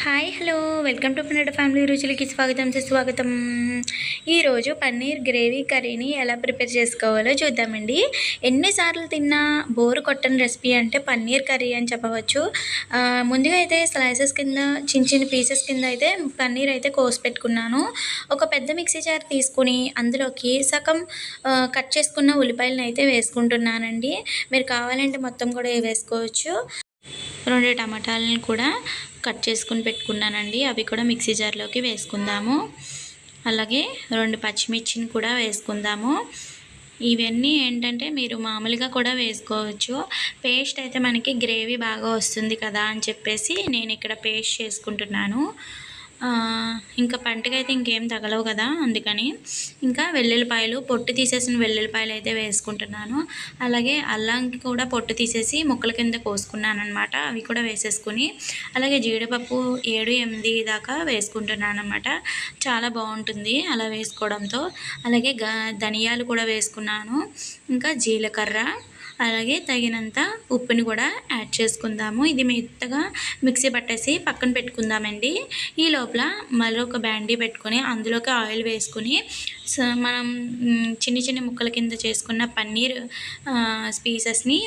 Hi hello welcome to పునడ family రుచులకి స్వాగతం సుస్వాగతం. ఈరోజు పన్నీర్ గ్రేవీ కర్రీని ఎలా ప్రిపేర్ చేసుకోవాలో చూద్దామండి. ఎన్నిసార్లు తిన్నా బోరు కొట్టని రెసిపీ అంటే పన్నీర్ కర్రీ అని చెప్పవచ్చు. ముందుగా అయితే స్లైసెస్ కింద చిన్న చిన్న పీసెస్ కింద అయితే పన్నీర్ అయితే కోసి పెట్టుకున్నాను. ఒక పెద్ద మిక్సీ జార్ తీసుకుని అందులోకి సగం కట్ చేసుకున్న ఉల్లిపాయలను అయితే వేసుకుంటున్నానండి. మీరు కావాలంటే మొత్తం కూడా వేసుకోవచ్చు. 2 టమాటాలను కూడా కట్ చేసుకుని పెట్టుకున్నానండి. అవి కూడా మిక్సీ జార్లోకి వేసుకుందాము. అలాగే 2 పచ్చిమిర్చిని కూడా వేసుకుందాము. ఇవన్నీ ఏంటంటే మీరు మామూలుగా కూడా వేసుకోవచ్చు. పేస్ట్ అయితే మనకి గ్రేవీ బాగా వస్తుంది కదా అని చెప్పేసి నేను ఇక్కడ పేస్ట్ చేసుకుంటున్నాను. ఇంకా పంటకైతే ఇంకేం తగలవు కదా అందుకని. ఇంకా వెల్లుల్లిపాయలు పొట్టు తీసేసిన వెల్లుల్లిపాయలు అయితే వేసుకుంటున్నాను. అలాగే అల్లంకి కూడా పొట్టు తీసేసి ముక్కల కింద కోసుకున్నాను అనమాట. అవి కూడా వేసేసుకుని అలాగే జీడిపప్పు 7-8 దాకా వేసుకుంటున్నాను అనమాట. చాలా బాగుంటుంది అలా వేసుకోవడంతో. అలాగే ధనియాలు కూడా వేసుకున్నాను. ఇంకా జీలకర్ర, అలాగే తగినంత ఉప్పుని కూడా యాడ్ చేసుకుందాము. ఇది మెత్తగా మిక్సీ పట్టేసి పక్కన పెట్టుకుందామండి. ఈ లోపల మరొక బాండీ పెట్టుకొని అందులోకి ఆయిల్ వేసుకుని మనం చిన్న చిన్న ముక్కల కింద చేసుకున్న పన్నీర్ పీసెస్ని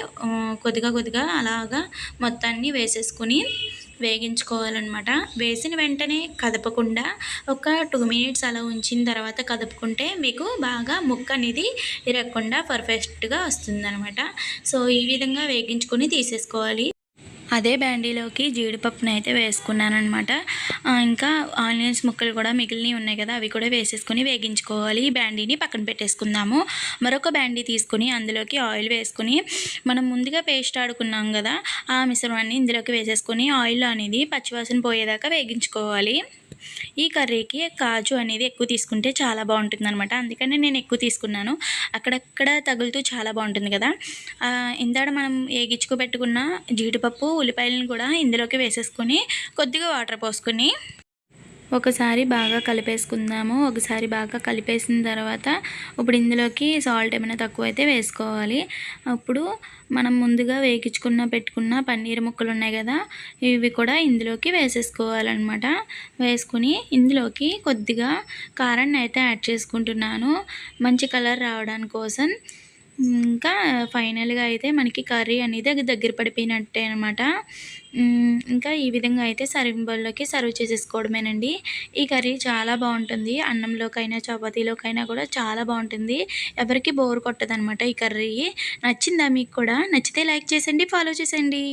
కొద్దిగా అలాగా మొత్తాన్ని వేసేసుకుని వేగించుకోవాలన్నమాట. వేసిన వెంటనే కదపకుండా ఒక 2 మినిట్స్ అలా ఉంచిన తర్వాత కదుపుకుంటే మీకు బాగా ముక్క అనేది ఇరగకుండా పర్ఫెక్ట్గా వస్తుందన్నమాట. సో ఈ విధంగా వేగించుకొని తీసేసుకోవాలి. అదే బాండీలోకి జీడిపప్పును అయితే వేసుకున్నానమాట. ఇంకా ఆనియన్స్ ముక్కలు కూడా మిగిలినవి ఉన్నాయి కదా అవి కూడా వేసేసుకొని వేగించుకోవాలి. ఈ బాండీని పక్కన పెట్టేసుకుందాము. మరొక బాండీ తీసుకుని అందులోకి ఆయిల్ వేసుకుని మనం ముందుగా పేస్ట్ ఆడుకున్నాం కదా ఆ మిశ్రమాన్ని ఇందులోకి వేసేసుకొని ఆయిల్ అనేది పచ్చివాసన పోయేదాకా వేగించుకోవాలి. ఈ కర్రీకి కాజు అనేది ఎక్కువ తీసుకుంటే చాలా బాగుంటుంది అనమాట. అందుకని నేను ఎక్కువ తీసుకున్నాను. అక్కడక్కడ తగులుతూ చాలా బాగుంటుంది కదా. ఇందాక మనం వేగించుకోబెట్టుకున్న జీడిపప్పు ఉల్లిపాయలను కూడా ఇందులోకి వేసేసుకొని కొద్దిగా వాటర్ పోసుకొని ఒకసారి బాగా కలిపేసుకుందాము. ఒకసారి బాగా కలిపేసిన తర్వాత ఇప్పుడు ఇందులోకి సాల్ట్ ఏమైనా తక్కువ అయితే వేసుకోవాలి. అప్పుడు మనం ముందుగా పెట్టుకున్న పన్నీర్ ముక్కలు ఉన్నాయి కదా ఇవి కూడా ఇందులోకి వేసేసుకోవాలన్నమాట. వేసుకుని ఇందులోకి కొద్దిగా కారాన్ని అయితే యాడ్ చేసుకుంటున్నాను మంచి కలర్ రావడానికి కోసం. ఇంకా ఫైనల్గా అయితే మనకి కర్రీ అనేది దగ్గర పడిపోయినట్టే అనమాట. ఇంకా ఈ విధంగా అయితే సర్వింగ్ బౌల్లోకి సర్వ్ చేసేసుకోవడమేనండి. ఈ కర్రీ చాలా బాగుంటుంది. అన్నంలోకైనా చపాతీలోకైనా కూడా చాలా బాగుంటుంది. ఎవరికి బోర్ కొట్టదనమాట ఈ కర్రీ. నచ్చిందా మీకు కూడా? నచ్చితే లైక్ చేసేయండి, ఫాలో చేసేయండి.